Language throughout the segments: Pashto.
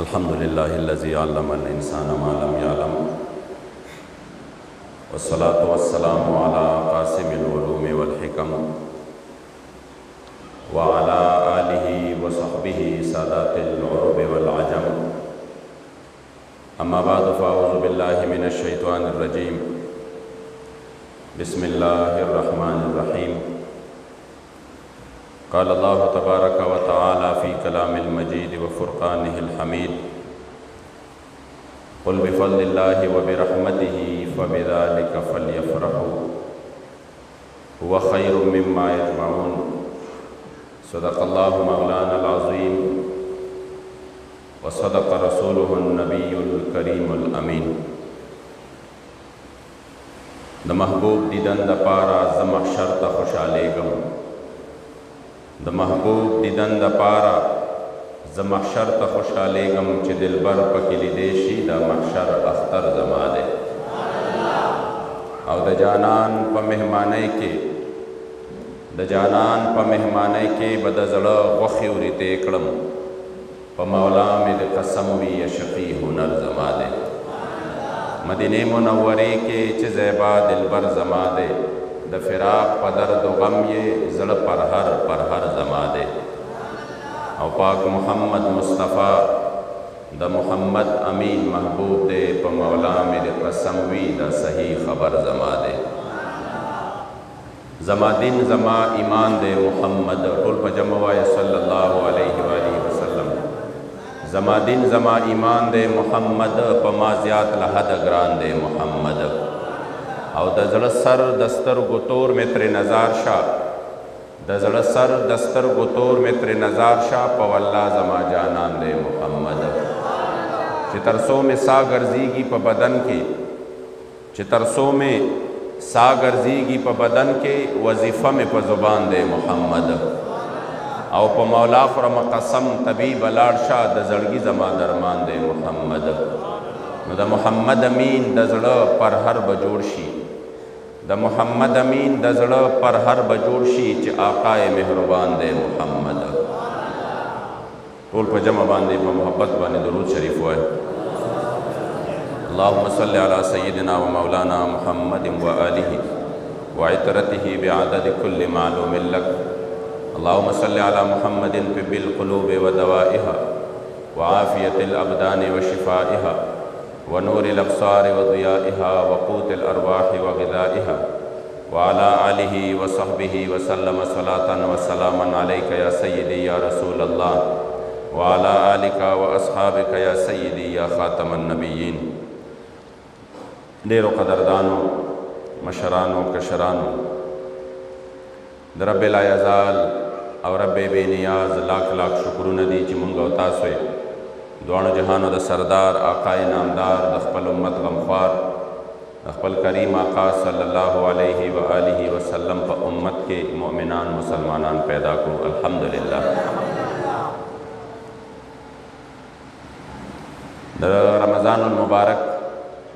अल्हम्दुलिल्लाहिल्लज़ी अल्लमल इंसान मा लम यअलम वस्सलातु वस्सलामु अला क़ासिमिल उलूम वल हिकम व अला आलिहि व सहबिहि सादातिल उरुब वल अजम। अम्मा बाद फ़अऊज़ु बिल्लाहि मिनश शैतानिर रजीम। बिस्मिल्लाहिर रहमानिर रहीम। क़ाल अल्लाहु तबारक व तआला फ़ी कलामिल मजीद व फ़ुरक़ानिहिल हमीद। क़ुल बिफ़ज़्लिल्लाहि व बिरहमतिहि फ़बिज़ालिका फ़ल्यफ़रहू हुवा ख़ैरुम मिम्मा यजमऊन। सदक़ल्लाहु मौलानल अज़ीम व सदक़ रसूलुहुन नबियुल करीमुल अमीन। द महबूब दीदन द पारा ज़ महशर त खुशालेगम। द महबूब दीदन द पारा ज़ महशर त खुशालेगम च दिलबर पकिली देशी द महशर अख्तर ज़मादे। और द जानान प मेहमाने के द जानान प मेहमाने के बद ज़ड़ा वख़ी उरिते कड़म प मौला में द कसम वी यशफ़ी हुनर ज़मादे। मदीने मुनव्वरे के च ज़ैबा दिलबर ज़मादे। द फ़िराक़ पदर दो गम ये ज़ड़ पर हर ज़मादे। और पाक मुहम्मद मुस्तफ़ा द मुहम्मद अमीन महबूब दे प मौला मेरे कसम वी द सही खबर ज़मादे। ज़मा दिन ज़मा ईमान दे मुहम्मद टोल प जमवाए सल्लल्लाहु अलैहि वसल्लम। ज़मा दिन ज़मा ईमान दे मुहम्मद प माज़ियात लहद ग्रान दे मुहम्मद। और द ज़ड़ सर दस्तर गुतोर में तेरे नज़ार शाह द ज़ड़ सर दस्तर गुतोर में तेरे नज़ार शाह पवल्ला ज़मा जानान दे मुहम्मद। चितरसों में सा गर्जीगी प बदन के चितरसों में सा गर्जीगी प बदन के वजीफ़ा में प ज़ुबान दे मुहम्मद। और प मौला ख़ुरम कसम तबी बलाड शाह द ज़ड़गी ज़मा दरमान दे मुहम्मद। द मुहम्मद अमीन द ज़ड़ पर हर बजोड़शी द मुहम्मद अमीन द ज़ड़ पर हर बजोड़शी च आक़ाए मेहरबान दे मुहम्मद। टोल प जमा बांधे प मोहब्बत बाने दुरूद शरीफ हुआ है। अल्लाहुम्मा सल्लि अला सय्यिदिना व मौलाना मुहम्मदिन व आलिहि व इतरतिहि बिअददि कुल्लि मालूमिन लक। अल्लाहुम्मा सल्लि अला मुहम्मदिन तिब्बिल क़ुलूबि व दवाइहा व आफ़ियतिल अबदानि व शिफ़ाइहा व नूरिल अब्सारि व ज़ियाइहा व क़ूतिल अरवाहि व ग़िज़ाइहा व अला आलिहि व सहबिहि व सल्लम सलातन व सलामन अलैका या सय्यदी या रसूल अल्लाह व अला आलिका व अस्हाबिका या सय्यदी या ख़ातमन नबिय्यीन। ढेरों क़दरदानों मशरानों कशरानों द रब्बे ला यज़ाल और रब्बे बेनियाज लाख लाख शुक्रुन दी च मुंगा तासोए दुआनो जहानों द सरदार आकाए नामदार द ख़पल उम्मत गमख्वार द ख़पल करीम आका सल्लल्लाहु अलैहि व आलिहि वसल्लम प उम्मत के मोमिनान मुसलमानान पैदा को अल्हम्दुलिल्लाह। द रमज़ानुल मुबारक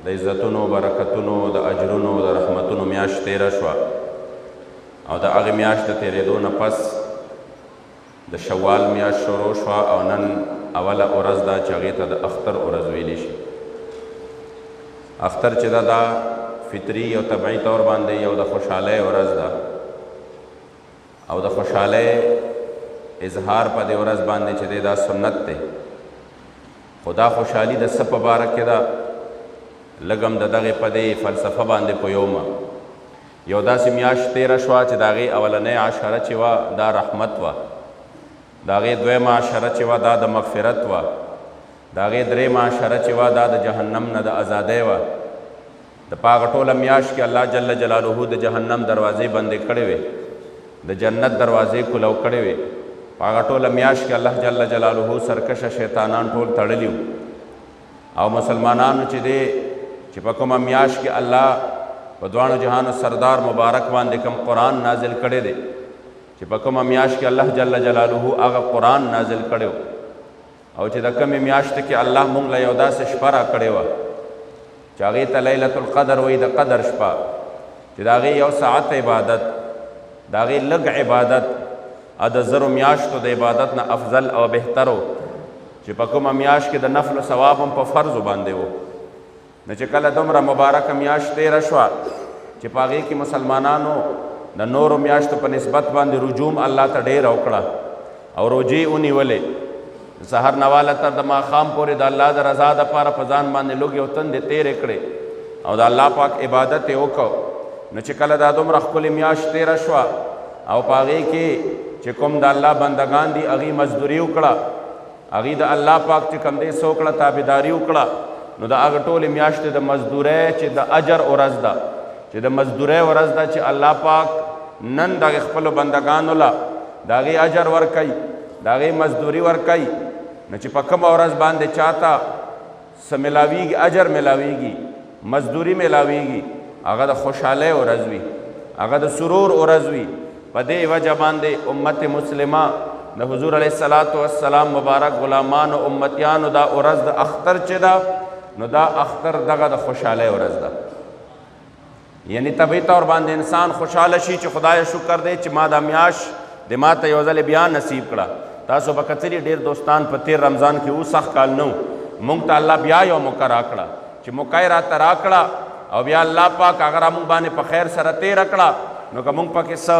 द इज़्ज़तुनो बरकतुनो द अजरुनो द रहमतुनो म्याश तेरा शवा और द अग म्याश द तेरे दो न पस द शव्वाल म्याश शुरू शवा और नन अवला उरज़ दा चगे ता द अख्तर उरज़ वेली शी। अख्तर च दा फितरी और तबई तौर बांधे या द खुशहाले उरज़ दा और द खुशहाले इजहार पदे उरज़ बांधे च दा सुन्नत ते खुदा खुशहाली द सब बारक के दा लगम द दगे पदे फ़लसफ़ा बांधे पोयोमा योदा से म्याश तेरा शवा च दागे अवलने आशरा चवा दा रहमत वा दागे द्वे माशरा चवा दा द मग़फ़िरत वा दागे द्रे माशरा चवा दा द जहन्नम न द आज़ादे वा द पागटोल म्याश के अल्लाह जल्ल जलालुहु द जहन्नम दरवाज़े बंदे कड़े वे द जन्नत दरवाज़े खुलव कड़े वे पागटोल म्याश के अल्लाह जल्ल जलालुहु सरकश शैतानान टोल तड़लियो और मुसलमानान च दे चिपकुम म्याश के अल्लाह बदवानो जहान सरदार मुबारक बांधे कम कुरान नाजिल करे दे चिपकुम म्याश के अल्लाह जल्ल जलालुहु आगा कुरान नाजिल कड़ो और चिदकम म्याश के अल्लाह मुंग लयोदा से शपरा कड़े वा चागे लैलतुल क़दर वही द क़दर शपा चिदागे यौ सात इबादत दागे लग इबादत अद ज़र म्याश तो द इबादत न अफजल और बेहतर हो چې په کومه میاشت کې د نفل ثواب هم په فرضو باندې و. نو چې کله دومره مبارکه میاشت تېره شوه چې په هغې کې مسلمانانو د نورو میاشتو په نسبت باندې رجوم الله ته ډېره وکړه او روجې ونیولې، سحر نواله تر د ماښام پورې د الله د رضا دپاره په ځان باندې لږې او تندې تېرې کړې او د الله پاک عبادت یې وکړ. نو چې کله دا دومره ښکلې میاشت تېره شوه او په هغې کې چې کوم د الله بندگان دي هغې مزدوري وکړه، هغې د الله پاک چې کوم دی څه وکړه تابعداري وکړه، نو د هغه ټولې میاشتې د مزدورۍ چې د اجر ورځ ده، چې د مزدورۍ ورځ ده چې الله پاک نن دغې خپلو بندګانو له د هغې اجر ورکوي، د هغې مزدوري ورکوي. نو چې په کومه ورځ باندې چاته څه میلاویږي، اجر میلاویږي، مزدوري میلاویږي، هغه د خوشحالۍ ورځ وي، هغه د سرور ورځ وي. په دې وجه باندې امت مسلمه د حضور علیه السلام مبارک غلامان او امتیانو دا ورځ د اختر چې ده نو دا اختر دغه د خوشحالۍ ورځ ده. یعنی طبعي طور باندې انسان خوشحاله شي چې خدای شکر دی چې ما دا میاشت د ما ته یو ځلې بیا نصیب کړه. تاسو به کتلي ډېر دوستان په تېر رمضان کې اوس سخت کال نه و، موږ ته الله بیا یو موقع راکړه چې موقع یې راته راکړه او بیا الله پاک هغه را موږ باندې په خیر سره تېره کړه. نو که موږ پکې څه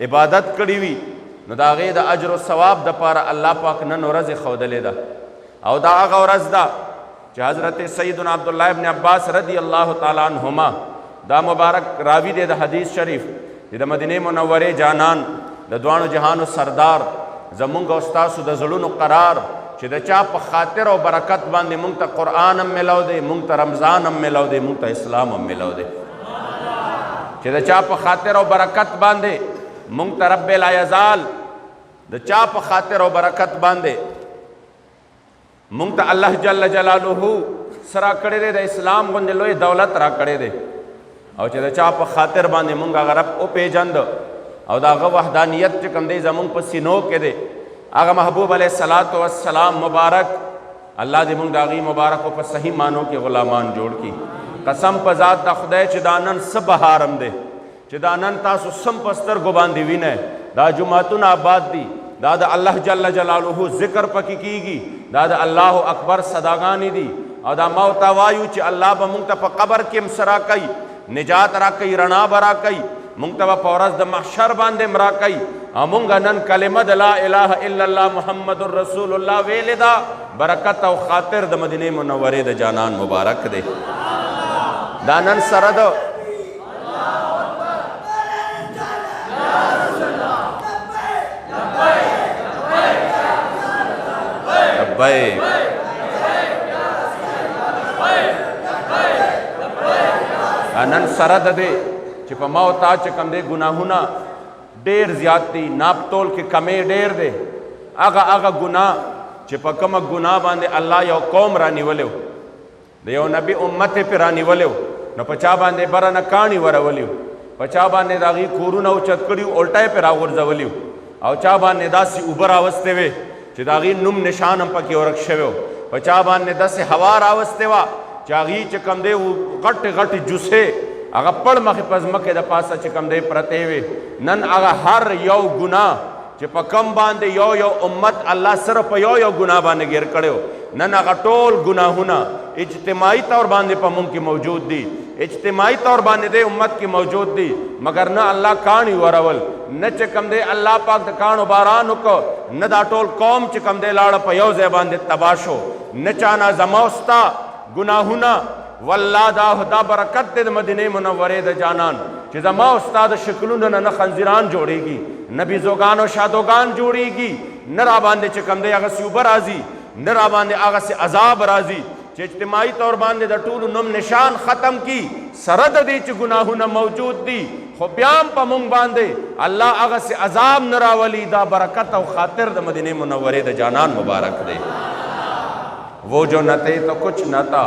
عبادت کړي وي نو د هغې د اجر و ثواب دپاره الله پاک نن ورځې ښودلې ده. او دا هغه ورځ ده چې حضرت سیدنا عبدالله ابن عباس رضی الله تعالی عنهما دا مبارک راوي دی د حدیث شریف چې د مدینې منورې جانان د دواړو جهانو سردار زمونږ او ستاسو د زړونو قرار چې د چا په خاطر او برکت باندې مونږ ته قرآن هم میلاو دی، مونږ ته رمضان هم میلاو دی، مونږ ته اسلام هم میلاو دی. چې د چا په خاطر او برکت باندې مونږ ته رب لا یزال د چا په خاطر او برکت باندې مونږ ته الله جل جلاله سره کړی دی د اسلام غوندې لوی دولت را کړی دی او چې د چا په خاطر باندې مونږ هغه رب وپېژند او د هغه وحدانیت چې کوم دی زمونږ په سینو کې دی، هغه محبوب علیه السلام مبارک الله دې مونږ د هغې مبارکو په صحیح معنو کې غلامان جوړ کړي. قسم په ذات د خدای چې دا نن څه بهارم دی، چې دا نن تاسو سم په سترګو باندې وینئ، دا جوماتونه آباد دي، دا د الله جل جلاله ذکر پکې کیږي، دا د الله اکبر صداګانې دي او دا ما ورته وایو چې الله به مونږ ته په قبر کې هم څه راکوي، نجات راکوي، رڼا به راکوي، مونږ ته به په ورځ د محشر باندې هم راکوي. او مونږ نن کلمه د لا اله الا الله محمد رسول الله ویلې ده، برکت او خاطر د مدینې منورې د جانان مبارک دی. دا نن سره ده لبیک نن سره ده دی چې په ما او تا چې کوم دی ګناهونه ډېر زیات دي، ناپ تول کې کمې ډېر دی. هغه ګناه چې په کومه ګناه باندې الله یو قوم رانیولی د یو نبي امت یې پرې رانیولی نو په چا باندې بره نه کاڼي ورولی، په چا باندې د هغې کورونه اوچت کړي الټه یې پرې راغورځولي او چا باندې داسې اوبه راوستې وې چې د هغې نوم نشان هم پکې ورک شوی، په چا باندې داسې هوا راوستې وه چې هغې چې کوم دی غټې غټې جوسې هغه پړ مخې په ځمکې د پاسه چې کوم دی پرتې وې. نن هغه هر یو ګناه چې په کم باندې یو امت الله سره په یو ګناه باندې ګیر کړی، نن هغه ټول ګناهونه اجتماعي طور باندې په مونږ کې موجود دي، اجتماعي طور باندې د امت کې موجود دي، مګر نه الله کاڼي ورول، نه چې کوم دی الله پاک د کاڼو باران وکړ، نه دا ټول قوم چې کوم دی لاړه په یو ځای باندې تباه شو، نه چانه زما او ستا ګناهونه والله دا برکت دی د مدینې منورې د جانان چې زما او ستا د شکلونو نه خنزیران جوړېږي، نه بیزوګان او شادوګان جوړېږي، نه را باندې چې کوم دی هغسې اوبه راځي، نه را باندې هغسې عذاب راځي چې اجتماعي طور باندې د ټولو نوم نشان ختم کی، سره د دې چې ګناهونه موجود دي خو بیا هم په مونږ باندې الله هغسې عذاب نه راولي. دا برکت او خاطر د مدینې منورې د جانان مبارک دی. وہ جو نہ تھے تو کچھ نہ تھا،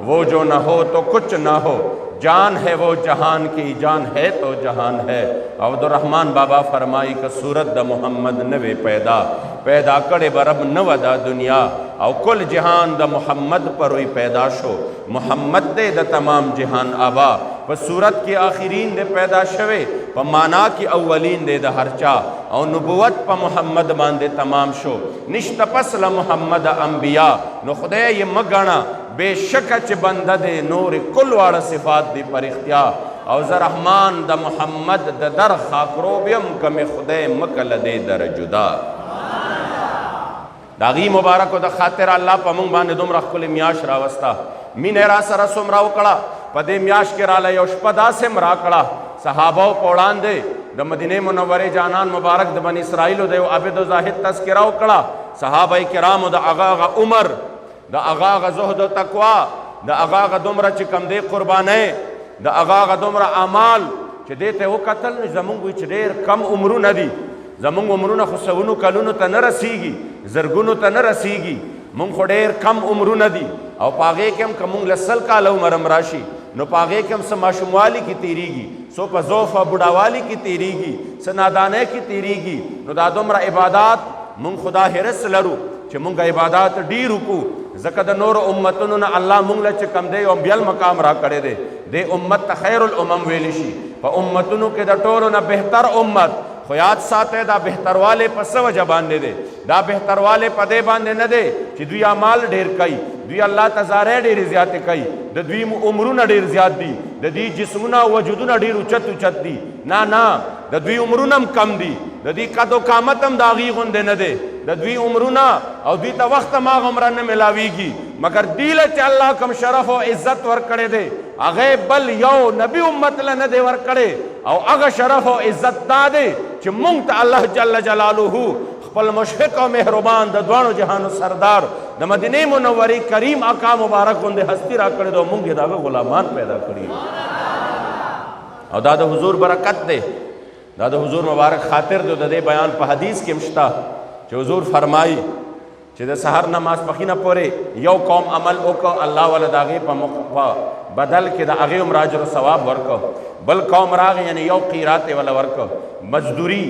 وہ جو نہ ہو تو کچھ نہ ہو، جان ہے وہ جہان کی، جان ہے تو جہان ہے. عبدالرحمن بابا فرمائی کہ صورت دا محمد نوے پیدا کڑے برب نو دا دنیا او کل جہان دا محمد پر ہوئی پیدا شو، محمد دے دا تمام جہان آبا په صورت کې آخرین دې پیدا شوه په معنا کې اولین دې د هر چا او نبوت په محمد باندې تمام شو نشته پس له محمد انبیا نو خدای یې مګاڼه بېشکه چې بنده دې نور کل واړه صفات دې پر اختیار او زه رحمان د محمد د در خاکروب یم که مې خدای مکه له دې در جدا د هغې مبارکو د خاطر الله په موږ باندې دومره ښکلې میاشت راوسته مینه را سره څومره وکړه په دې میاشت کې راله یو شپه داسې م راکړه صحابو په وړاندې د مدینې منورې جانان مبارک د بني اسرائیلو د یو عابد و زاهد تذکره وکړه صحابه کرامو د هغه عمر د هغه زهد و تقوا د هغه دومره چې کم دی قربانۍ د هغه دومره اعمال چې دې ته وکتل نو زمونږ وایي چې ډېر کم عمرونه دي زمونږ عمرونه خو سونو کلونو ته نه رسیږي زرګونو ته نه رسیږي مونږ خو ډېر کم عمرونه دي او په هغې کې هم که مونږ له 100 کاله عمر هم راشي نو په هغې کې هم څه ماشوموالي کې تېرېږي څو په ضعف او بوډاوالي کې تېرېږي څه نادانۍ کې تېرېږي نو دا دومره عبادات مونږ خدا حرص لرو چې مونږ عبادات ډېر وکړو ځکه د نورو امتونو نه الله مونږ له چې کم دی یو بیل مقام را کړی دی دې امت ته خیر الامم ویلی شي په امتونو کې د ټولو نه بهتر امت خو یاد ساته دا بهترواله په څه وجه باندې دی دا بهترواله په دې باندې نه دی چې دوی اعمال ډېر کوي دوی الله ته زارۍ ډېرې زیاتې کوي د دوی عمرونه ډېر زیات دي د دوی جسمونه او وجودونه ډېر اوچت اوچت دي نه د دوی عمرونه هم کم دي د دوی قد و قامت هم د هغې غوندې نه دی د دوی عمرونه او دوی ته وخت هم هغه عمره نه میلاویږي مګر دوی له چې الله کوم شرف او عزت ورکړی دی هغې بل یو نبي امت له نه دی ورکړی او هغه شرف او عزت دا دی چې مونږ ته الله جل جلاله خپل مشفق او مهربان د دواړو جهانو سردار د مدینې منورې کریم آقا مبارک غوندې هستی را کړې ده مونږ یې د هغه غلامان پیدا کړي او دا د حضور برکت دی دا د حضور مبارک خاطر دی د دې بیان په حدیث کې هم شته چې حضور فرمایي چې د سحر نه ماسپښینه پورې یو قوم عمل وکړه الله والا د هغې په بدل کې د هغې هم اجر و ثواب ورکړه بل قوم راغی یعنی یو قیرات یې وله ورکړه مزدوري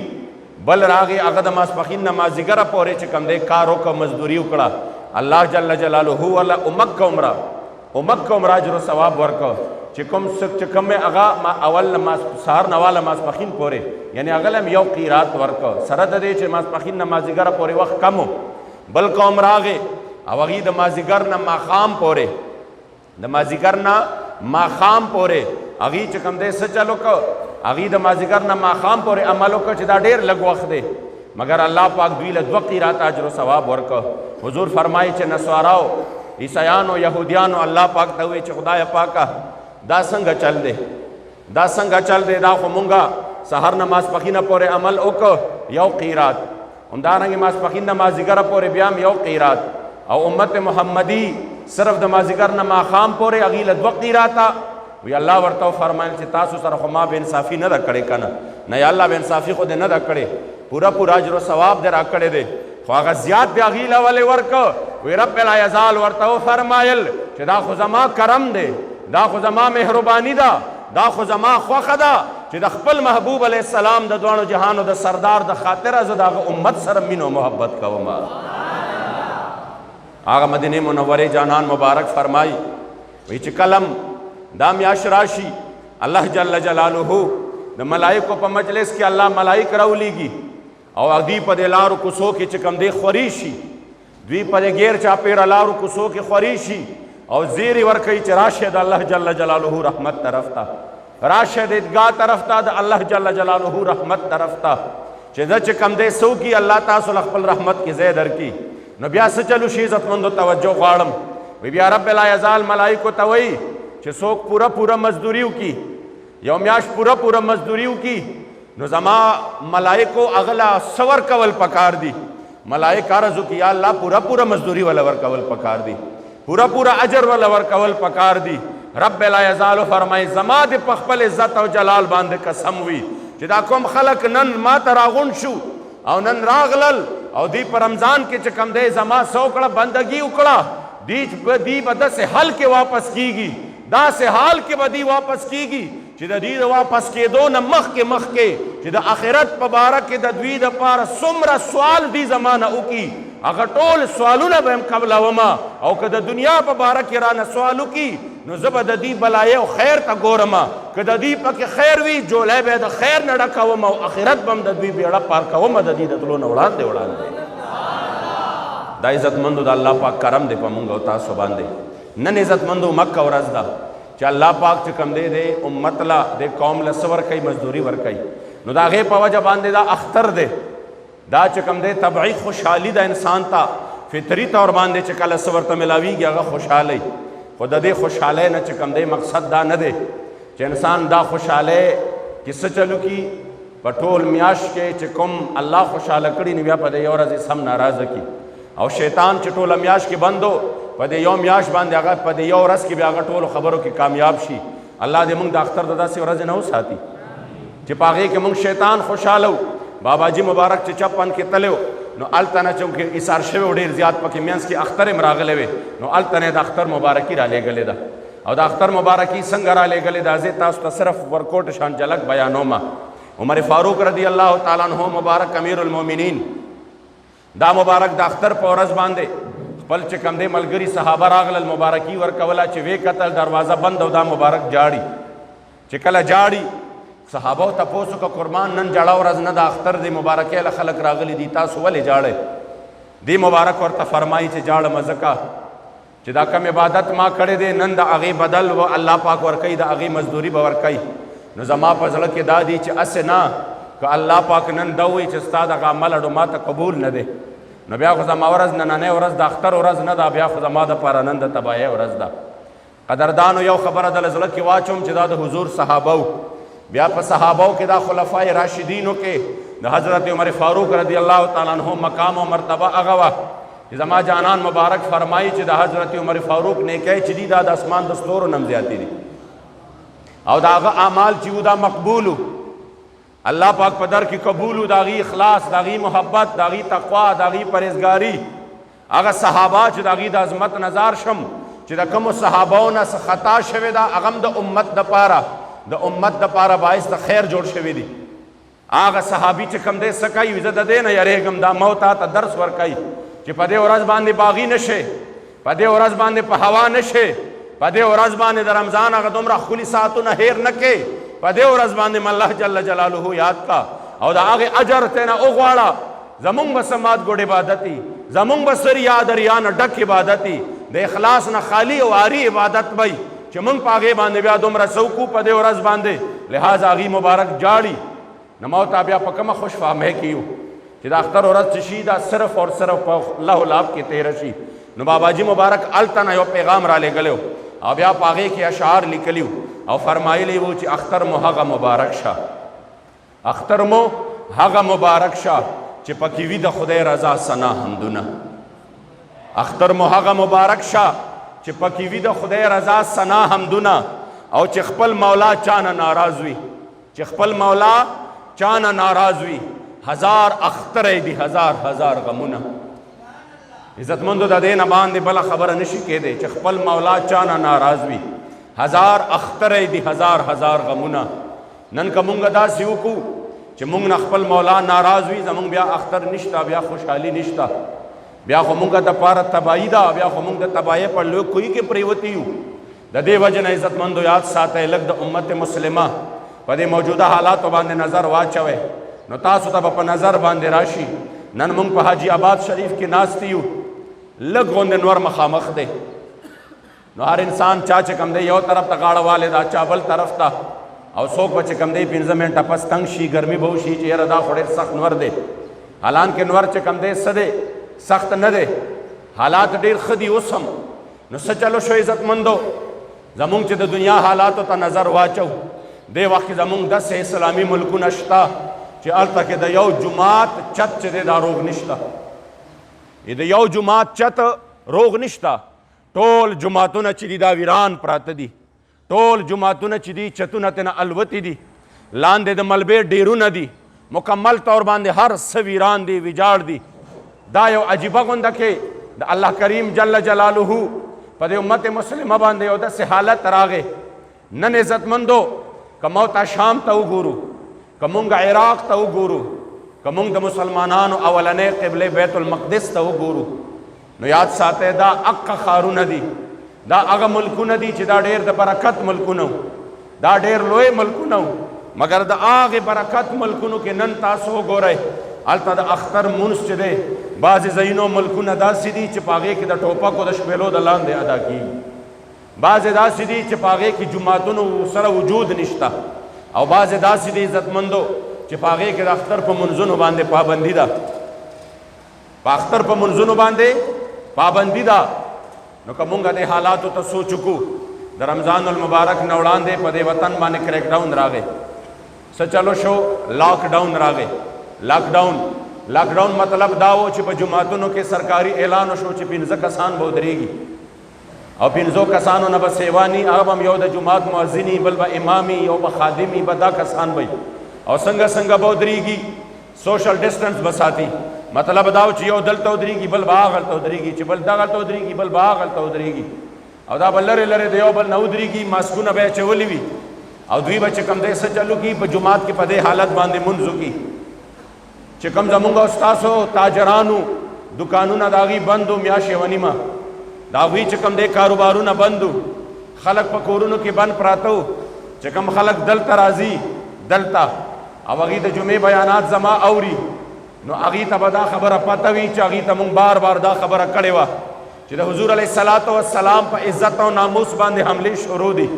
بل راغی هغه د ماسپښین نه مازدیګره پورې چې کوم دی کار وکړه مزدوري وکړه الله جل جلاله والا امک عمره اجر و ثواب ورکړه چې کوم هغه اول سهار نه واله ماسپښین پورې یعنی هغه له هم یو قیرات ورکړه سره د دې چې ماسپښین نه مازدیګره پورې وخت کم و بل قوم راغې او هغې د مازدیګر نه ماښام پورې د مازدیګر نه ماښام پورې هغې چې کوم دی څه چل وکړه هغې د مازدیګر نه ماښام پورې عمل وکړه چې دا ډېر لږ وخت دی مګر الله پاک دوی له 2 قیرات اجر و ثواب ورکړه حضور فرمایي چې نصاراو عیسیانو یهودیانو الله پاک ته ووایي چې خدای پاکه دا څنګه چل دی دا څنګه چل دی دا خو مونږه سهار نه ماسپښینه پورې عمل وکړه یو قیرات همدارنګې ماسپښین نه مازدیګره پورې بیا هم یو قیرات او امت محمدي صرف د مازدیګر نه ماښام پورې هغې له 2 قیراته وی الله ورته وفرمایل چې تاسو سره خو ما بې انصافي نه ده کړې که نه یا الله بې انصافي خو دې نه ده کړې پوره اجر و ثواب دې را کړی دی خو هغه زیات دې هغې له ولې ورکه وی رب العزال ورته وفرمایل چې دا خو زما کرم دی دا خو زما مهرباني ده دا خو زما خوښه ده چې د خپل محبوب علیه السلام د دواړو جهانو د سردار د خاطره زه د هغه امت سره مینه و محبت کوم هغه مدینې منورې جانان مبارک فرمایي وایي چې کلم دا میاشت راشي الله جل جلاله د ملایکو په مجلس کې الله ملایک راولیږي او دوی په دې لارو کوڅو کې چې کوم دی خوري شي دوی په دې غیر چاپېره لارو کوڅو کې خوري شي او زیری ورکوي چې راشه د الله جل جلاله رحمت طرف ته راشه د ادګاه طرف ته د الله جل جلاله رحمت طرف ته چې دا چې کوم دی څوکي الله تاسو له خپل رحمت کې ځای درکړي نو بیا څه چلو شي عزتمندو توجه غواړم وی بیا رب العزال ملایکو ته وایي چې څوک پوره مزدوري وکړي یو میاشت پوره مزدوري وکړي نو زما ملایکو هغه له څه ورکول پکار دي ملایک عرض وکړي یا الله پوره مزدوري وله ورکول پکار دي پوره اجر وله ورکول پکار دي رب العزال فرمایي زما د په خپل عزت او جلال باندې قسم وي چې دا کوم خلک نن ما ته راغونډ شو او نن راغلل او دی په رمضان کې چې کوم دی زما څه وکړه بندګي وکړه دی به داسې حال کې واپس کیږي داسې حال کې به دی واپس کیږي چې د دې د واپس کېدو نه مخکې چې د آخرت په باره کې د دوی دپاره څومره سوال دی زما نه وکړي هغه ټول سوالونه به هم قبلومه او که د دنیا په باره کې رانه سوال وکړي نو زه به د دې بلایې او خیر ته ګورم که د دې پکې خیر وي جولی به یې د خیر نه ډکوم او آخرت به هم د دوی بیړه پار کوم د دې د تلو نه وړاندې دا عزتمندو د الله پاک کرم دی په مونږ او تاسو باندې نن عزتمندو مکه ورځ ده چې الله پاک چې کوم دی د امت له د قوم له څه ورکوي مزدوري ورکوي نو د هغې په وجه باندې دا اختر دی دا چې کوم دی طبعي خوشحالي ده انسان ته فطري طور باندې چې کله څه ورته میلاویږي هغه خوشحالۍ خو د دې خوشحالۍ نه چې کوم دی مقصد دا نه دی چې انسان دا خوشحالۍ کې څه چلو کي په ټول میاشت کې چې کوم الله خوشحاله کړي نو بیا په دې یو ورځ سم ناراضه کي او شیطان چې ټوله میاشت کې بندو په دې یو میاشت باندې هغه په دې یو ورځ کې بیا هغه ټولو خبرو کې کامیاب شي الله دې موږ د اختر د داسې ورځې نه وساتي چې په هغې کې موږ شیطان خوشحاله و بابا جي مبارک چې 56 کې تللی نو هلته نه چونکې ایثار شوی و ډېر زیات پکې منځ کې اختر هم راغلی وې نو هلته نه د اختر مبارکي رالیږلې ده او د اختر مبارکي څنګه رالیږلې ده زه تاسو ته صرف ورکوټ شان جلک بیانوم عمر فاروق رضی الله تعالی عنہ مبارک امیر المؤمنین دا مبارک د اختر په ورځ باندې خپل چې کوم دی ملګري صحابه راغلل مبارکي ورکوله چې وې کتل دروازه بند او دا مبارک جاړي چې کله جاړي صحابو تپوس وکړه قربان نن جړه ورځ نه د اختر د مبارکۍ له خلک راغلي دي تاسو ولې جاړئ دې مبارک ورته فرمایي چې جاړه ځکه چې دا کم عبادت ما کړی دی نن د هغې بدل و الله پاک ورکوي د هغې مزدوري به ورکوي نو زما په زړه کې دا دي چې هسې نه که الله پاک نن دا ووایي چې ستا دغه عمل اډو ما ته قبول نه دی نو بیا خو زما ورځ نننۍ ورځ د اختر ورځ نه ده بیا خو زما دپاره نن د تباهۍ ورځ ده قدردانو یو خبره د زړه کې واچوم چې دا د حضور صحابه بیا په صحابو کې دا خلفای راشدینو کې د حضرت عمر فاروق رضی الله تعالی عنہ مقام او مرتبه هغه وه چې زما جانان مبارک فرمایي چې د حضرت عمر فاروق نیکی چې دي دا د اسمان د ستورو نه هم زیاتې دي او د هغه اعمال چې وو دا مقبول الله پاک په در کې قبول د هغې اخلاص د هغې محبت د هغې تقوا د هغې پرهیزګاري هغه صحابه چې د هغې د عظمت نظار شم چې د کومو صحابو نه څه خطا شوې ده هغه هم د امت دپاره د امت دپاره باعث د خیر جوړ شوي دي هغه صحابي چې کوم دی څه کوي زه د دې نه یریږم دا موت ته درس ورکوي چې په دې ورځ باندې باغي نه شي په دې ورځ باندې په هوا نه شي په دې ورځ باندې د رمضان هغه دومره ښکلي ساعتونه هیر نه کې په دې ورځ باندې م الله جل جلاله یاد کا او د هغې اجر تېنه وغواړه زمونږ به څه مات ګوډ عبادتي زمونږ به څه ریا د ریا نه ډک عبادتي د اخلاص نه خالي او عاري عبادت به چې موږ په هغې باندې بیا دومره څه وکړو په دې ورځ باندې لہذا هغې مبارک جاړي نو ما ورته بیا په کومه خوش فهمۍ کې یو چې د اختر ورځ چې شي دا صرف اور صرف په الله لاب کې تېره شي نو باباجي مبارک هلته نه یو پیغام رالیږلی او بیا په هغې کې اشعار لیکلي او فرمایلی وو چې اختر مو هغه مبارک شه اختر مو هغه مبارک شه چې پکې وي د خدای رضا ثنا حمدونه اختر مو هغه مبارک شه چې پکې وي د خدای رضا ثنا حمدونه او چې خپل مولا چانه ناراض وي چې خپل مولا چانه ناراض وي هزار اخترې دي هزار هزار غمونه عزتمندو د دې نه باندې بله خبره نشي کېدی چې خپل مولا چانه ناراض وي هزار اخترې دي هزار هزار غمونه نن که مونږ داسې وکړو چې مونږ نه خپل مولا ناراض وي زمونږ بیا اختر نشته بیا خوشحالي نشته بیا خو مونږ دپاره تباهي ده بیا خو مونږ د تباهۍ په لوی کوی کې پرېوتي یو د دې وجې نه عزتمندو یاد ساتئ لږ د امت مسلمه په دې موجوده حالاتو باندې نظر واچوئ نو تاسو ته به په نظر باندې راشي نن مونږ په حاجي آباد شریف کې ناست یو لږ غوندې نور مخامخ دی نو هر انسان چا چې کوم دی یو طرف ته غاړه والې دا چا بل طرف ته او څوک به چې کوم دی 15 منټه پس تنګ شي ګرمي به وشي چې یاره دا خو ډېر سخت نور دی حالانکې نور چې کوم دی څه دی سخت نه دی حالات ډېر ښه دي اوس هم نو څه چلو شو عزتمندو زمونږ چې د دنیا حالاتو ته نظر واچو دې وخت کې زمونږ 10 اسلامي ملکونه شته چې هلته کې د یو جومات چت چې دی دا روغ نشته د یو جومات چت روغ نشته ټول جوماتونه چې دي دا ویران پراته دي ټول جوماتونه چې دي چتونه ترنه الوتې دي لاندې د ملبې ډیرونه دي مکمل طور باندې هر څه ویران دي ویجاړ دي دا یو عجیبه غونده کې د الله کریم جل جلاله په دې امت مسلمه باندې یو داسې حالت راغی نن عزتمندو که موږ ته شام ته وګورو که موږ عراق ته وګورو که موږ د مسلمانانو اولنۍ قبله بیت المقدس ته وګورو نو یاد ساتئ دا اقه ښارونه دي دا هغه ملکونه دي چې دا ډېر د برکت ملکونه دا ډېر لوی ملکونه مګر د هغې برکت ملکونو کې نن تاسو وګورئ هلته د اختر مونځ چې دی بعضې ځایونو ملکونه داسې دي چې په هغې کې د ټوپکو د شپېلو د لاندې ادا کېږي بعضې داسې دي چې په هغې کې جوماتونو سره وجود نشته او بعضې داسې دي عزتمندو چې په هغې کې د اختر په منځونو باندې پابندي ده په اختر په منځونو باندې پابندي ده نو که مونږ دې حالاتو ته سوچ وکړو د رمضان المبارک نه وړاندې په دې وطن باندې کریک ډاون راغی څه چلو شو لاک ډاون راغی لاک ډاون مطلب دا و چې په جماعتونو کې سرکاري اعلان وشو چې 15 کسان به ودرېږي او 15 کسانو نه به سیوا نی هغه هم یو د جماعت مؤذني بل به امامي یو به خادمي به دا کسان وي او څنګه څنګه به ودرېږي سوشل ډسټنس به ساتي مطلب دا و چې یو دلته ودرېږي بل به هغلته ودرېږي چې بل دغلته ودرېږي بل به هغلته ودرېږي او دا به لرې لرې د یو بل نه ودرېږي ماسکونه به یې اچولي وي او دوی به چې کوم دی څه چلو کي په جومات کې په دې حالت باندې منځ وکړي چې کوم زمونږ او ستاسو تاجرانو دکانونه د هغوی بند و میاشتې و نیمه د هغوی چې کوم دی کاروبارونه بند و خلک په کورونو کې بند پراته و چې کوم خلک دلته راځي دلته او هغوی د جمعې بیانات زما اوري نو هغوی ته به دا خبره پته وي چې هغوی ته مونږ بار بار دا خبره کړې وه چې د حضور علیه الصلاة والسلام په عزت او ناموس باندې حملې شروع دي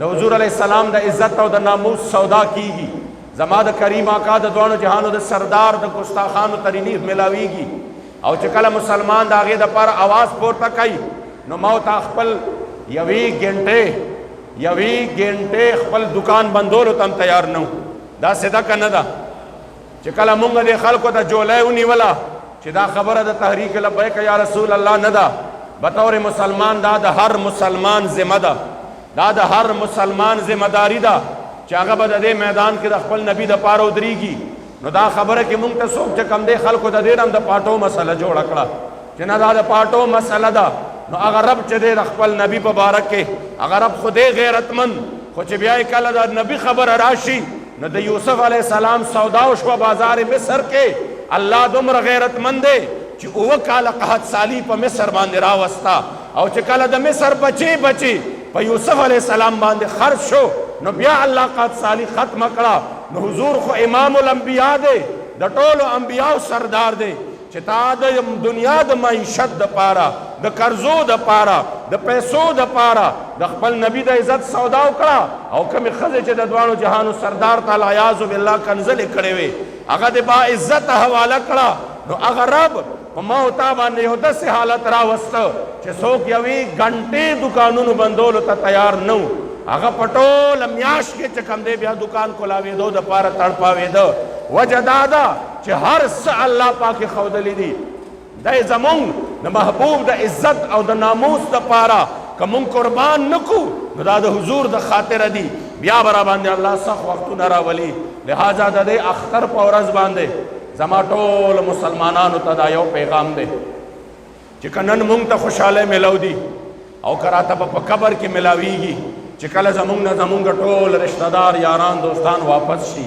د حضور علیه السلام د عزت او د ناموس سودا کیږي زما د کریم آقا د دواړو جهانو د سردار د ګستاخانو ترینیف ملاویږي او چې کله مسلمان د هغې دپاره آواز پورته کوي نو ما ورته خپل یوې ګنټې خپل دکان بندولو ته هم تیار نه دا صدقه نه ده چې کله مونږ د خلکو ته جولی ونیوله چې دا خبره د تحریک لبیک یا رسول الله نه ده بطور مسلمان دا د هر مسلمان ذمه ده دا د هر مسلمان ذمه داری ده چې هغه به د دې میدان کې د خپل نبي دپاره ودرېږي نو دا خبره کې مونږ ته څوک چې کم دی خلکو د دې هم د پاټو مسله جوړه کړه چې نه دا د پاټو مسله ده نو هغه رب چې دی د خپل نبي په باره کې هغه رب خو دی غیرتمند خو چې بیا یې کله د نبي خبره راشي نو د یوسف علیه السلام سودا وشوه بازار مصر کې الله دومره غیرتمند دی چې 9 کاله قحط سالی په مصر باندې راوستا او چې کله د مصر بچي په یوسف علیه السلام باندې خرج شو نو بیا الله قحط سالی ختمه کړه نو حضور خو امام الانبیاء دی د ټولو انبیاءو سردار دی چې تا د دنیا د معیشت دپاره د قرضو دپاره د پیسو دپاره د خپل نبي د عزت سودا وکړه او کومې ښځې چې د دواړو جهانو سردار ته العیاذ بالله کنځلې کړې وې هغه د با عزته حواله کړه نو هغه رب په ما او تا باندې یو داسې حالت راوسته چې څوک یوې ګنټې دکانونو بندولو ته تیار نه و هغه په ټوله میاشت کې چې کوم دی بیا دکان کولاوېدو دپاره تړپاوېده وجه دا ده چې هر څه الله پاک یې ښودلي دي دی زمونږ د محبوب د عزت او د ناموس دپاره که مونږ قربان نه کړو نو دا د حضور د خاطره دي بیا به را باندې الله سخت وختونه راولي لہذا د دې اختر په ورځ باندې زما ټول مسلمانانو ته دا یو پیغام دی چې که نن مونږ ته خوشحالی میلو دي او که راته به په قبر کې میلاویږي چې کله زمونږ نه زمونږ ټول رشتهدار یاران دوستان واپس شي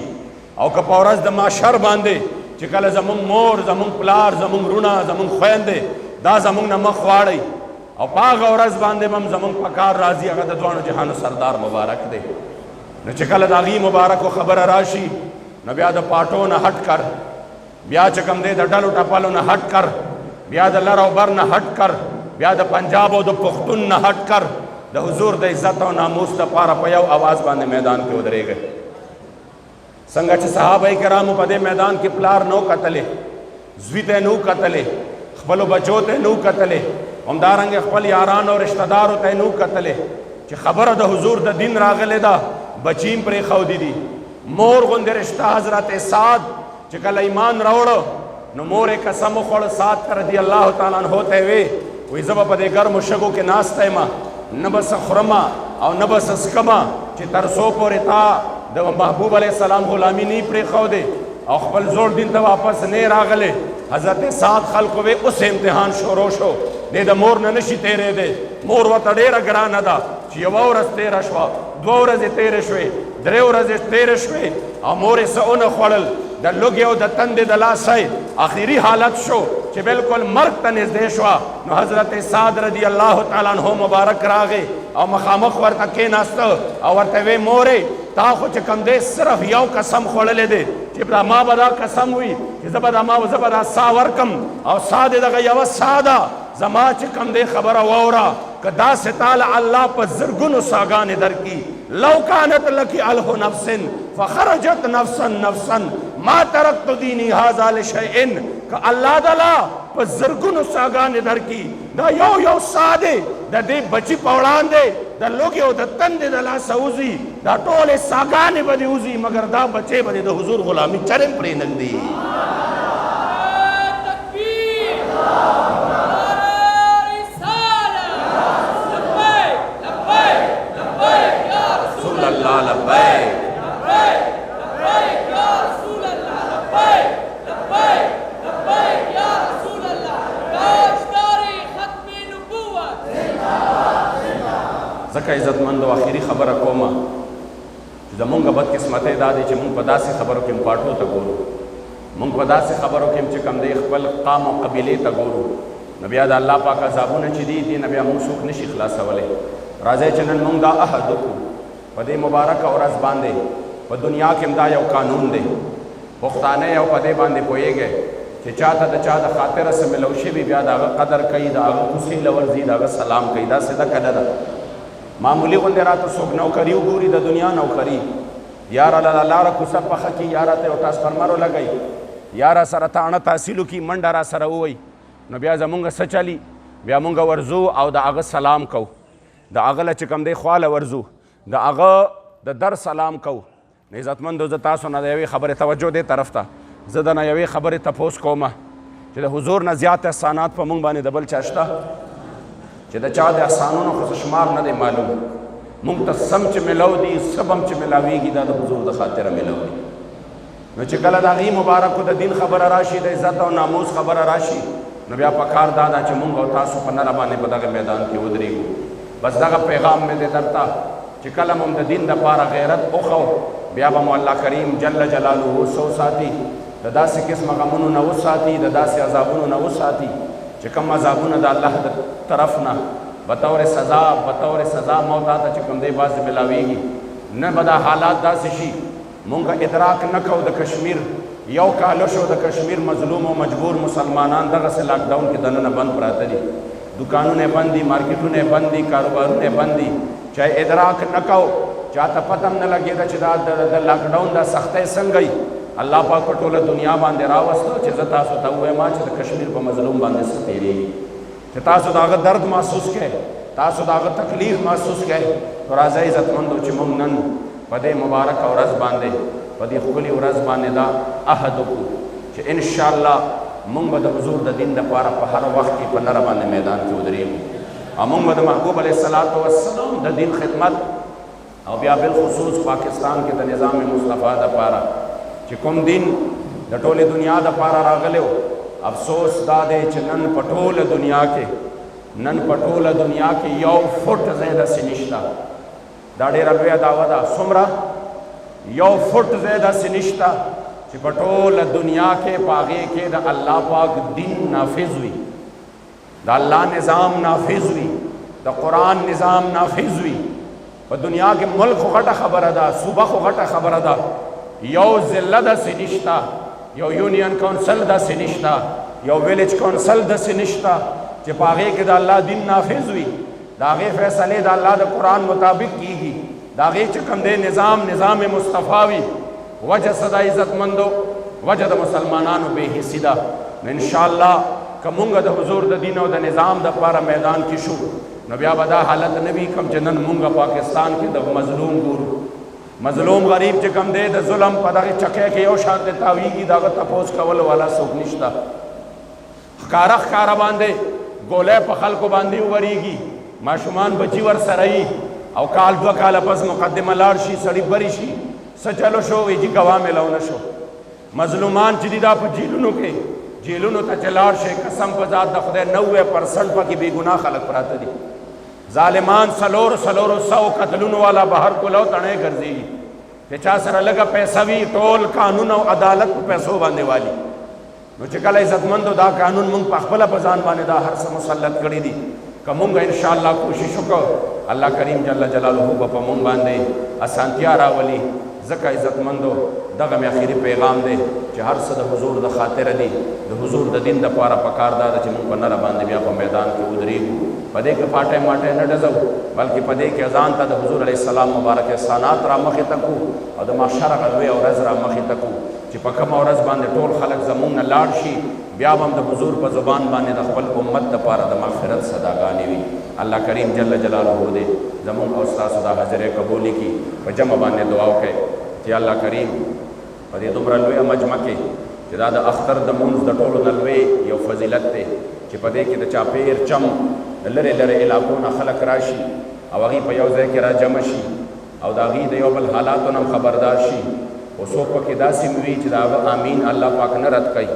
او که په ورځ د ماشر باندې چې کله زمونږ مور زمونږ پلار زمونږ رونه زمونږ خویندې دا زمونږ نه مخ واړئ او په هغه ورځ باندې هم زمونږ په کار راځي هغه د دواړو جهانو سردار مبارک دی نو چې کله د هغې مبارکو خبره راشي نو بیا د پاټو نه هټ کر بیا چې کوم دی د ډلو ټپلو نه هټ کر بیا د لر او بر نه هټ کر بیا د پنجاب او د پښتون نه هټ کر د حضور د عزت او ناموس دپاره په یو اواز باندې میدان کې ودرېږئ څنګه چې صحابه کرامو په دې میدان کې پلار نو کتلې زوی ته نو کتلې خپلو بچو ته نو کتلې همدارنګې خپل یارانو او رشتهدارو ته نو کتلې چې خبره د حضور د دین راغلې ده بچیم پرېښودي دي مور غوندې رشته حضرت سعد چې کله ایمان راوړه نو مور یې قسم وخوړ سعد رضی الله تعالی عنه ته وی وایي زه به په دې ګرمو شګو کې ناسته یم نه به څه خورمه او نه به څه څښمه چې تر څو پورې تا د محبوب علیه السلام غلامي نه پرېښودې او خپل زوړ دین ته واپس نه راغلې حضرت سعد خلکو وی اوس امتحان شروع شو دې د مور نه نشي تېرېدی مور ورته ډېره ګرانه ده چې یوه ورځ تېره شوه 2 ورځې تېرې شوې 3 ورځې تېرې شوې او مور یې څه ونه خوړل د لوګي او د تندې د لاسه آخري حالت شو چې بالکل مرګ ته نږدې شوه، نو حضرت سعد رضی الله تعالی عنہ مبارک راغی او مخامخ ورته کېناسته او ورته وی مورې تا خو چې کوم دی صرف یو قسم خوړلی دی چې ما به دا قسم وي چې زه به دا سا ورکم او سا دې دغه یوه سا ده زما چې کوم دی خبره واوره که داسې تاله الله په زرګونو ساګانې درکړي لو کانت لکی الف نفس فخرجت نفسا ما ترکت دینی هذا لشیئن که الله تعالی په زرګونو ساګانې درکړي دا یو سا دی د دې بچي په وړاندې د لوګي او د تندې د لاسه وځي دا ټولې ساګانې به دې وځي مګر دا بچې به دې د حضور غلامي چرم پرې نږدې الله لبیک ځکه عزتمندو آخري خبره کومه چې زمونږ بدقسمتۍ دا دی چې مونږ په داسې خبرو کې پاټو ته ګورو، مونږ په داسې خبرو کې چې کوم دی خپل قام او قبیلې ته ګورو، نو بیا د الله پاک عذابونه چې دي نه بیا مونږ څوک نشي خلاصولی. راځئ چې نن مونږ دا عهد وکړو په دې مبارکه ورځ باندې په دنیا کې دا یو قانون دی، پښتانه یو په دې باندې پوهېږئ چې چاته د چا د خاطره څه ملو شوي بیا د هغه قدر کوي، د هغه کوڅې له ورځي، د هغه سلام کوي. دا سده کده ده معمولی غوندې راته څوک نوکري وګوري د دنیا نوکري، یاره لاره کوڅه پخه کړي، یا راته یو ټرانسفرمر ولګوي، یا را سره تاڼه تحصیل وکړي، منډه را سره ووایي، نو بیا زمونږ څه چلي؟ بیا مونږ ورځو او د هغه سلام کوو، د هغه له چې کوم دی خواله ورځو، د هغه د در سلام کوو. عزتمندو زه تاسو نه د یوې خبرې توجه دې طرف ته زه د نه یوې خبرې تپوس کومه چې د حضور نه زیات احسانات په مونږ باندې د بل چا شته چې د چا د احسانونو خو شمار نه دی معلوم. مونږ ته سم چې ملو دي سب هم چې ملاویږي دا د حضور د خاطره ملو دي. نو چې کله د هغې مبارکو د دین خبره راشي، د عزت او ناموس خبره راشي، نو بیا پکار دا ده چې مونږ او تاسو په نره باندې په دغه میدان کې ودرېږو. بس دغه پیغام مې دی درته چې کله مو د دین دپاره غیرت وښو بیا به مو الله کریم جل جلاله سو ساتي، د داسې قسمه غمونو نه وساتي، د داسې عذابونو نه وساتي چې کوم عذابونه د الله د طرف نه بطور سزا موت ته چې کوم دی بعضې ملاویږي. نه به دا حالات داسې شي مونږ ادراک نه کوو. د کشمیر یو کاله شو د کشمیر مظلوم او مجبور مسلمانان دغسې لاکډاون کې دننه بند پراته دي، دکانونه بند دي، مارکیټونه بند دي، کاروبارونه بند دي، چاہے ادراک نہ کو چاہتا پتہ نہ لگے دا چې دا لاکډاون دا سختۍ څنګه ای الله پاک په ټوله دنیا باندې راوستو چې زه تاسو ته ووایم چې د کشمیر په مظلوم باندې څه تېرېږي، چې تاسو د هغه درد محسوس کړئ، تاسو د هغه تکلیف محسوس کړئ. نو راځئ عزتمندو چې موږ نن په دې مبارکه ورځ باندې په دې ښکلې ورځ باندې دا عهد وکړو چې انشاءالله موږ به د حضور د دین دپاره په هر وخت کې په نره باندې میدان کې ودرېږو او موږ به د محبوب علیه السلام د دین خدمت او بیا بالخصوص پاکستان کې د نظام مصطفی دپاره چې کوم دین د ټولې دنیا دپاره راغلی و. افسوس دا دی چې نن په ټوله دنیا کې یو فوټ ځای داسې نشته. دا ډېره لویه دعوه ده. څومره؟ یو فوټ ځای داسې نشته چې په ټوله دنیا کې په هغې کې د الله پاک دین نافذ وي، د الله نظام نافذ وي، د قرآن نظام نافذ وي. په دنیا کې ملک خو غټه خبره ده، صوبه خو غټه خبره ده، یو ضلع داسې نشته، یو یونین کونسل داسې نشته، یو ویلیج کونسل داسې نشته چې په هغې کې د الله دین نافذ وي، د هغې فیصلې د الله د قرآن مطابق کیږي، د هغې چې کوم دی نظام مصطفی وي. وجه څه ده عزتمندو؟ وجه د مسلمانانو بې حسي ده. نو انشاءالله که مونږ د حضور د دین او د نظام دپاره میدان کې شو نو بیا به دا حالت نه وي کوم چې نن مونږ پاکستان کې د مظلوم ګورو. مظلوم غریب چې کوم دی د ظلم په دغې چکۍ کې یو شان دی تاویږي، د هغه تپوس کولو والا څوک نشته. ښکاره باندې ګولۍ په خلکو باندې وورېږي، ماشومان بچي ورسره وي او کال 2 کاله پس مقدمه لاړ شي، سړي بری شي، څه چلو شو وایي جي ګواه میلاو نه شو. مظلومان چې دي دا په جیلونو کې جیلونو ته چې لاړ شي، قسم په ذات د خدای 90% پکې بې ګناه خلک پراته دي. ظالمان 400 قتلونو والا بهر کولو تڼۍ ګرځېږي، چې چا سره لږه پیسه وي ټول قانون او عدالت په پیسو باندې والی. نو چې کله عزتمندو دا قانون مونږ په خپله په ځان باندې دا هر څه مسلط کړي دي، که مونږ انشاءالله کوشش وکړو الله کریم جل جلاله به په مونږ باندې اسانتیا راولي. ځکه عزتمندو دغه مې اخري پیغام دی چې هر څه د حضور د خاطره دي، د حضور د دین دپاره پکار دا ده چې مونږ په نره باندې بیا په میدان کې ودرېږو، په دې کې پاټی ماټی نه ډزو، بلکې په دې کې اذان ته د حضور علیه السلام مبارک احسانات را مخې ته کړو او د محشر هغه لویه ورځ را مخې ته کړو چې په کومه ورځ باندې ټول خلک زمونږ نه لاړ شي، بیا به هم د حضور په زبان باندې د خپل امت دپاره د مغفرت صداګانې وي. الله کریم جل جلاله دې زمونږ او ستاسو دا حاضرې قبولې کړي. په جمع باندې دعا وکړئ چې الله کریم په دې دومره لویه مجمع کې چې دا د اختر د مونځ د ټولو نه لوی یو فضیلت دی چې په دې کې د چاپیر چم د لرې لرې علاقو نه خلک راشي او هغوی په یو ځای کې را جمع شي او د هغوی د یو بل حالاتو نه خبردار شي. خو څوک پکې داسې وي چې د هغه امین الله پاک نه رد کوي.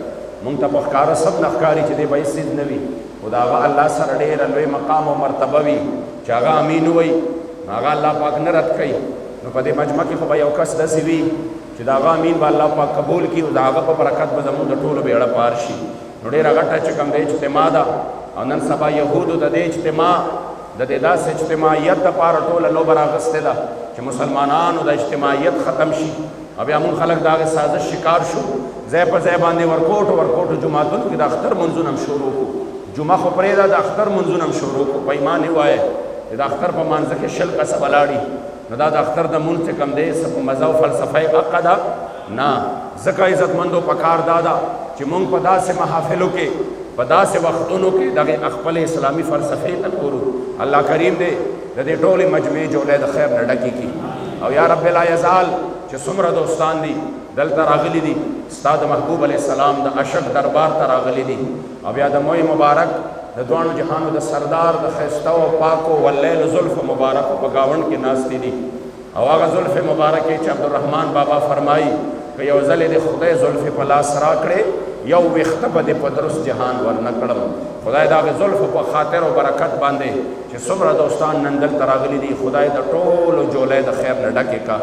مونږ ته په ښکاره سب نه ښکاري چې دی به هېڅ څیز نه وي، خو د هغه الله سره ډېره لوی مقام او مرتبه وي چې هغه امین ووایي نو هغه الله پاک نه رد کوي. نو په دې مجمع کې خو به یو کس داسې وي چې د هغه امین به الله پاک قبول کړي او د هغه په برکت به زموږ د ټولو بیړه پار شي. نو ډېره غټه چې کوم دی اجتماع ده او نن سبا یهودو د دې اجتماع د دې داسې اجتماعیت دپاره ټوله لوبه راغستې ده چې مسلمانانو د اجتماعیت ختم شي او بیا مونږ خلک د هغې سازش شکار شو. ځای په ځای باندې ورکوټو جوماتونو کې د اختر منځونه هم شروع کړو. جمعه خو پرېږده د اختر منځونه هم شروع کړو. په ایمان ووایه چې د اختر په مانځه کې 100 کسه ولاړي نو دا د اختر د مونځ چې کوم دی څه په مزه او فلسفه یې حقه ده نه. ځکه عزتمندو په کار دا ده چې مونږ په داسې محافلو کې په داسې وختونو کې دغې خپل اسلامي فلسفې ته ګورو. الله کریم دی د دې ټولې مجموعې جوړی د خیر نه ډکې کړي او یا رب لا یزال چې څومره دوستان دي دلته راغلي دي ستا د محبوب علیه السلام د اشق دربار ته راغلي دي او بیا د موی مبارک د دواړو جهانو د سردار د ښایسته او پاکو واللیل زلفو مبارکو په ګاونډ کې ناستې دي او هغه زلف مبارکې چې عبدالرحمن بابا فرمایي که یو ځل د خدای زلفې په لاس راکړې یو ویښته به دې په درست جهان ورنه کړم. خدای د هغې زلفو په خاطر او برکت باندې چې څومره دوستان نن دلته راغلي دي خدای د ټولو جولۍ د خیر نه ډکې کا.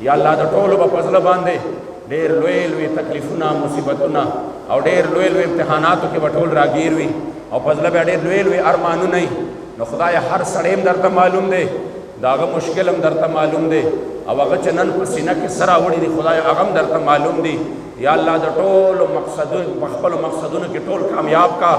یا الله د ټولو به په زړه باندې ډېر لوی لوی تکلیفونه مصیبتونه او ډېر لوی لوی امتحاناتو کې به ټول راګیر وي او په زړه به ډېر لوی لوی ارمانونه وي. نو خدای هر سړی هم درته معلوم دی د هغه مشکل هم درته معلوم دی او هغه چې نن په سینه کې سره وړي دي خدای هغه هم درته معلوم دی. یا الله د ټولو مقصدونو په خپلو مقصدونو کې ټول کامیاب کا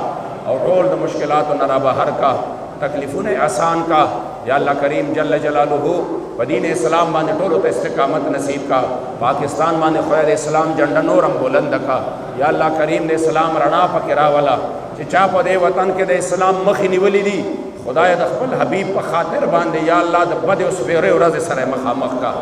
او ټول د مشکلاتو نه را بهر کا تکلیفونه آسان کا. یا الله کریم جل جلاله په دین اسلام باندې ټولو ته استقامت نصیب کا. پاکستان باندې خدای د اسلام جنډه نور هم بلند کا. یا الله کریم د اسلام رڼا پکې راوله چې چا په دې وطن کې د اسلام مخې نیولي دي خدای د خپل حبیب په خاطر باندې یا الله د بدې او سپېرې ورځې سره مخامخ کا.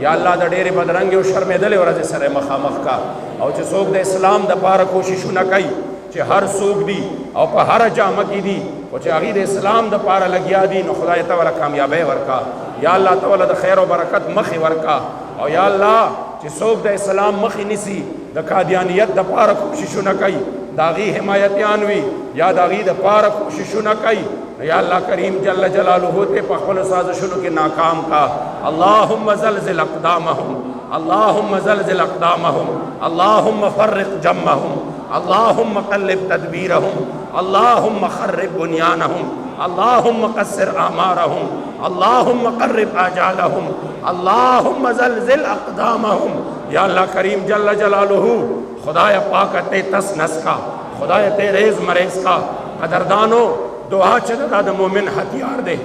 یا الله د ډېرې بدرنګې او شرمېدلې ورځې سره مخامخ کا. او چې څوک د اسلام دپاره کوششونه کوي چې هر څوک دي او په هره جامه کې دي او چې هغوی د اسلام دپاره لګیا دي نو خدای ته وله کامیابۍ ورکا. یا الله ته وله د خیر او برکت مخې ورکا. او یا الله چې څوک د اسلام مخې نیسي د قادیانیت دپاره کوششونه کوي د هغوی حمایتیان وي یا د هغوی دپاره کوششونه کوي یا الله کریم جل جلاله ته په خپلو سازشونو کې ناکام کا. اللهم زلزل اقدامهم اللهم زلزل اقدامهم اللهم فرق جمهم اللهم قلب تدبيرهم اللهم خرب بنيانهم اللهم قصر اعمارهم اللهم قرب آجالهم اللهم زلزل اقدامهم. یا اللہ کریم جل جلالہ خدای پاک تے تس نس کا خدای تے ریز مریز کا قدردانو دعا چدا د مومن ہتھیار دے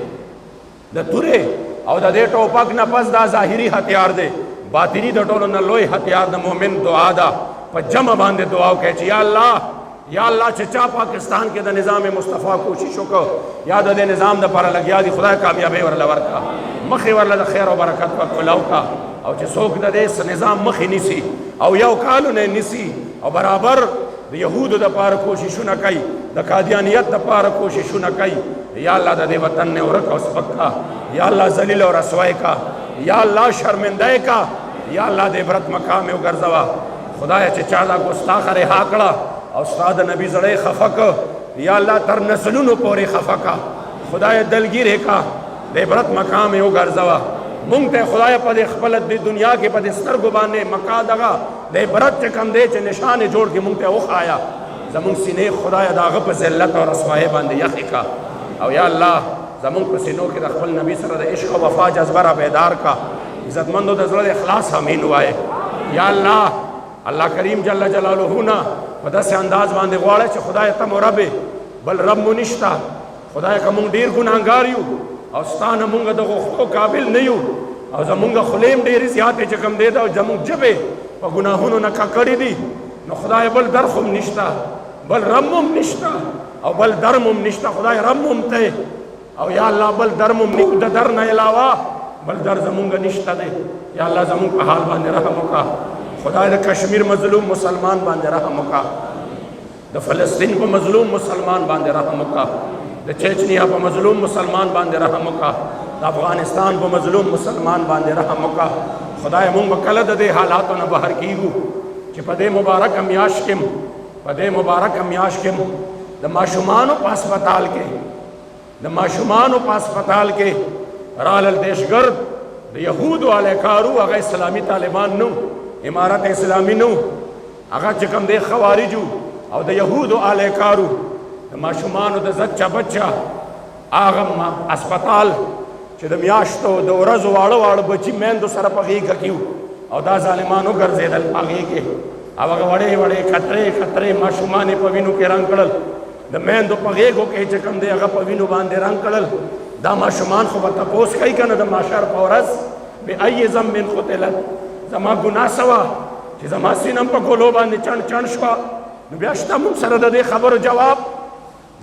د تورے او د دې ټوپک نه پس دا ظاهری ہتھیار دے باطنی د ټولو نه لوی ہتھیار د مومن دعا دا په جمع باندې دعا وکړي چې یا الله چې چا پاکستان کې د نظام مصطفی کوشش وکړو یا د دې نظام د پر لګیا دي خدای کامیابی ورله ورکا مخې ورله د خیر او برکت په کلاو کا. او چې څوک د دې نظام مخې نیسي او یو کالونه نیسي او برابر د یهودو د پاره کوششونه کوي د قادیانیت د پاره کوششونه کوي یا الله د دې وطن نه ورک او سپک کا. یا الله ذلیل او رسوای کا. یا الله شرمنده کا. یا الله د عبرت مقام یو ګرځوا خدای چې چا دا ګستاخ رها کړه او استاد نبی زړه خفق یا الله تر نسلونو پورې خفقا خدای دلگیر کا د عبرت مقام یو ګرځوا مونږ ته خدای په دې خپل د دنیا کې په دې سترګو باندې مکا دغه د عبرت چې کم دی چې نشان جوړ کې مونږ ته وښایا زمونږ سینې خدای د هغه په ذلت او رسوایۍ باندې یخې کا او یا الله زمونږ په سینو کې د خپل نبی سره د عشق او وفا جذبه را بیدار کا عزتمندو د زړه د اخلاص امین وایه یا الله الله کریم جل جلاله نه په داسې انداز باندې غواړی چې خدای ته مو رب بل رب مو نشته خدای که مونږ ډېر ګناهګار یو او ستا نه مونږ د غوښتو قابل نه یو او زمونږ خولې هم ډېرې زیاتې چې کوم دی دا زمونږ ژبې په ګناهونو نه ککړې دي نو خدای بل در خو هم نشته بل رب هم نشته او بل درم هم نشته خدای رب هم ته او یا الله بل درم هم نه د در نه علاوه بل در زمونږ نشته دی یا الله زمونږ په حال باندې رحم وکړه خدای د کشمیر مظلوم مسلمان باندې رحم وکړه د فلسطین په مظلوم مسلمان باندې رحم وکړه د چچنیا په مظلوم مسلمان باندې رحم وکړه د افغانستان په مظلوم مسلمان باندې رحم وکړه خدای مونږ به کله د دې حالاتو نه بهر کیږو چې په دې مبارکه میاشت کې په دې مبارکه میاشت کې د ماشومانو په هسپتال کې د ماشومانو په هسپتال کې رالل دهشتګرد د یهودو اهلکارو هغه اسلامي طالبان نو امارت اسلامي نو هغه چې کوم دی خوارجو او د یهودو اهلکارو د ماشومانو د زچه بچه هغه هسپتال چې د میاشتو د ورځو واړه واړه بچي میندو سره په غېږه کې او دا ظالمانو ګرځېدل په هغې کې او هغه وړې وړې کترې کترې ماشومان یې په وینو کې رنګ کړل د میندو په غېږو کې چې کوم دی هغه په وینو باندې رنګ کړل دا ماشومان خو به تپوس کوي که نه د محشر په ورځ بأي ذنب قتلت زما ګناه څه وه چې زما سینه په ګولو باندې چڼ چڼ شوه نو بیا شته موږ سره د دې خبرو جواب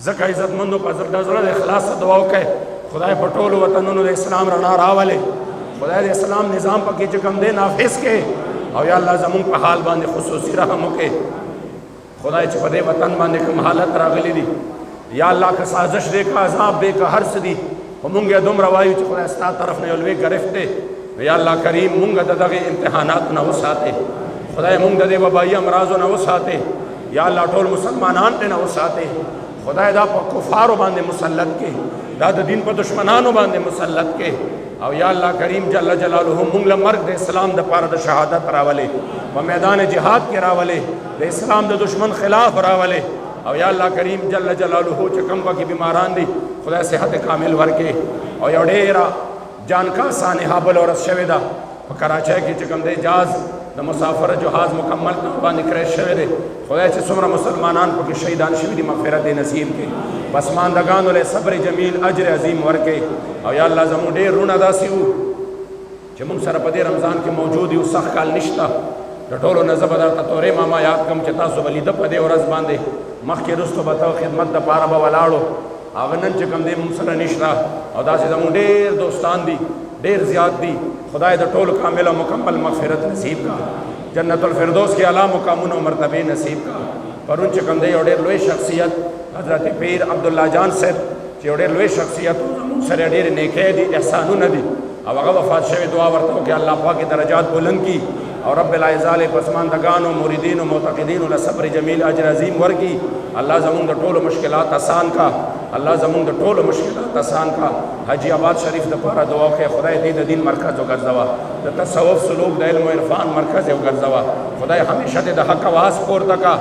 ځکه عزتمندو په زړه د اخلاصه دعا وکړئ خدای په ټولو وطنونو د اسلام رڼا راولې خدای د اسلام نظام پکې چې کوم دی نافذ کې او یا الله زمونږ په حال باندې خصوصي رحم وکړي خدای چې په دې وطن باندې کوم حالت راغلی دي یا الله که سازش دی که عذاب دی که هر څه دي خو مونږ یې دومره وایو چې خدای ستا طرف نه یو لوی ګرفت دی یا الله کریم مونږ د دغې امتحاناتو نه وساتې خدای مونږ د دې وبایي امراضو نه وساتې یا الله ټول مسلمانان دې نه وساتې خدای دا په کفارو باندې مسلط کې دا د دین په دشمنانو باندې مسلط کې او یا الله کریم جل جلاله مونږ له مرګ د اسلام د پاره د شهادت راولې په میدان جهاد کې راولې د اسلام د دشمن خلاف راولې او یا الله کریم جل جلاله چې کوم پکې بیماران دي خدای صحت کامل ورکې او یو ډېره جانکا سانحه بل ورځ شوې ده په کراچۍ کې چې کوم دی جهاز د مسافر جهاز مکمل باندې کریش شوی دی خدای چې څومره مسلمانان پکې شهیدان شوي دي مغفرت یې نصیب کړي پسماندګانو له صبر جمیل اجر عظیم ورکړي او یا الله زموږ ډېر رونه داسې وو چې موږ سره په دې رمضان کې موجود یو سخت کال نشته د ټولو نه زه به درته تورې ماما یاد کړم چې تاسو به لیده په دې ورځ باندې مخکې رستو به ته خدمت دپاره به ولاړو هغه نن چې کوم دی موږ سره نشته او داسې زموږ ډېر دوستان دي ډېر زیات دي خدای د ټولو کامل او مکمل مغفرت نصیب کا جنت الفردوس کې اعلی مقامونه او مرتبې نصیب کا پرون چې کوم دی یو ډېر لوی شخصیت حضرت پیر عبدالله جان صاحب چې یو ډېر لوی شخصیت سره ډېرې نیکۍ دي احسانونه دي او هغه وفات شوی دعا ورته وکړي الله پاک درجات بلند کړي او رب العزة پسماندگانو مریدینو معتقدینو له صبر جمیل اجر عظیم ورکړي الله زمونږ د ټولو مشکلات آسان کا الله زمونږ د ټولو مشکلات آسان کا حاجی آباد شریف دپاره دعا وکړئ خدای دې د دین مرکز وګرځوه د تصوف سلوک د علم و عرفان مرکز یې وګرځوه خدای همیشه دې د حق اواز پورته کا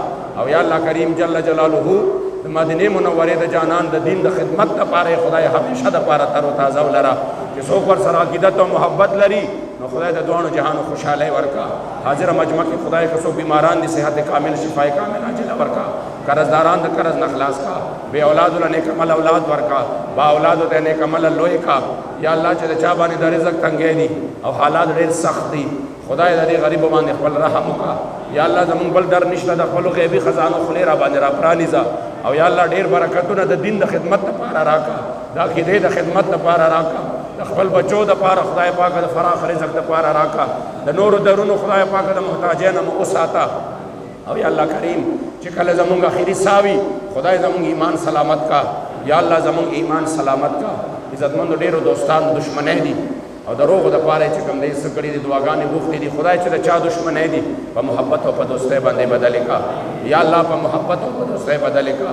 او یا الله کریم جل جلاله د مدینې منورې د جانان د دین د خدمت دپاره خدای همیشه دپاره تر و تازه ولره چې څوک ورسره عقیدت او محبت لري نو خدای د دوانو جهانو خوشحالی ورکا حاضر مجمع کې خدای که څوک بیماران دي صحت کامل شفای کامل عاجله ورکا قرضداران د قرض نه خلاص کا بے اولادو له نیک عمل اولاد ورکا با اولادو ته نیک عمل لوی کا یا الله چې د چا باندې د رزق تنګې دي او حالات ډېر سخت دي خدای د دې غریبو باندې خپل رحم وکړه یا الله زمونږ بل در نشته د خپلو غیبي خزانو خولې را باندې را پرانیزه او یا الله ډېر برکتونه د دین د خدمت لپاره راکړه د عقیدې د خدمت لپاره راکړه د خپل بچو دپاره خدای پاک د فراخ رزق دپاره راکړه د نورو درونو خدای پاک د محتاجۍ نه مو وساته او یا الله کریم چې کله زمونږ اخري ساوي خدای زمونږ ایمان سلامت کا یا الله زمونږ ایمان سلامت کا عزتمندو ډېرو دوستانو دشمنۍ دي او د روغو دپاره چې کوم دی څه کړي دي دعاګانې غوښتې دي خدای چې د چا دشمنۍ دي په محبت او په دوستۍ باندې بدلې کا یا الله په محبت او په دوستۍ بدلې کا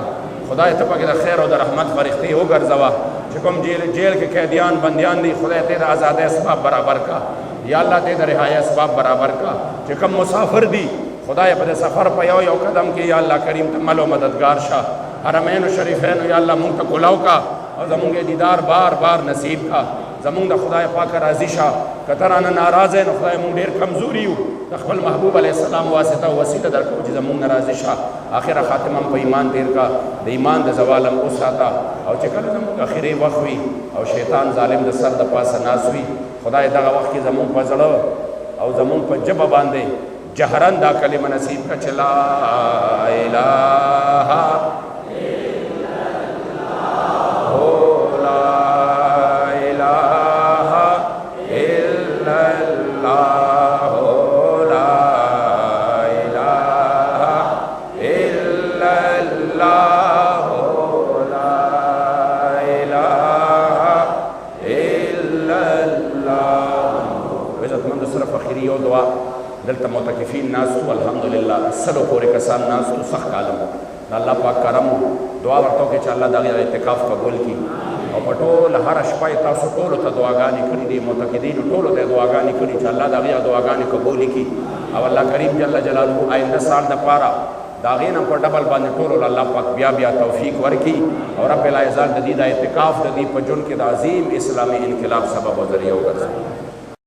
خدای ته پکې د خیر او د رحمت فرښتې وګرځوه چې کوم جیل کې قیدیان بندیان دي خدای ته د آزادۍ اسباب برابر کا یا الله ته د رهایۍ اسباب برابر کا چې کوم مسافر دي خدای په سفر په یو قدم کې یا الله کریم ته مل او مددگار شه حرمین و شریفین یا الله مونږ ته کولاو کا او زمونږ دیدار بار بار نصیب کا زمونږ د خدای پاک راضي شه که ته رانه ناراضه نو خدای مونږ ډېر کمزوري یو د خپل محبوب علیه السلام واسطه او وسیله درکړو چې زمونږ نه راضي شه آخره خاتمه په ایمان تیر کا د ایمان د زوال هم وساته او چې کله زمونږ اخري وخت وي او شیطان ظالم د سر د پاسه ناست وي خدای دغه وخت کې زمونږ په زړه او زمونږ په ژبه باندې جهرن دا کلمه نصیب کا چې لا اله دلته متکفین ناستو الحمدلله سلو پورې کسان ناستو سخت عالم د الله پاک کرم دعا ورته وکړئ چې الله دغه اعتکاف قبول کړي او په ټوله هره شپه یې تاسو ټولو ته دعاګانې کړي دي متقدینو ټولو ته دعاګانې کړي چې الله دغه دعاګانې قبول کړي او الله کریم جل جلاله آینده سال دپاره د هغې نه په ډبل باندې ټولو الله پاک بیا بیا توفیق ورکړي او رب العزت د دې د اعتکاف د دې په ژوند کې د عظیم اسلامي انقلاب سبب او ذریعه وګرځي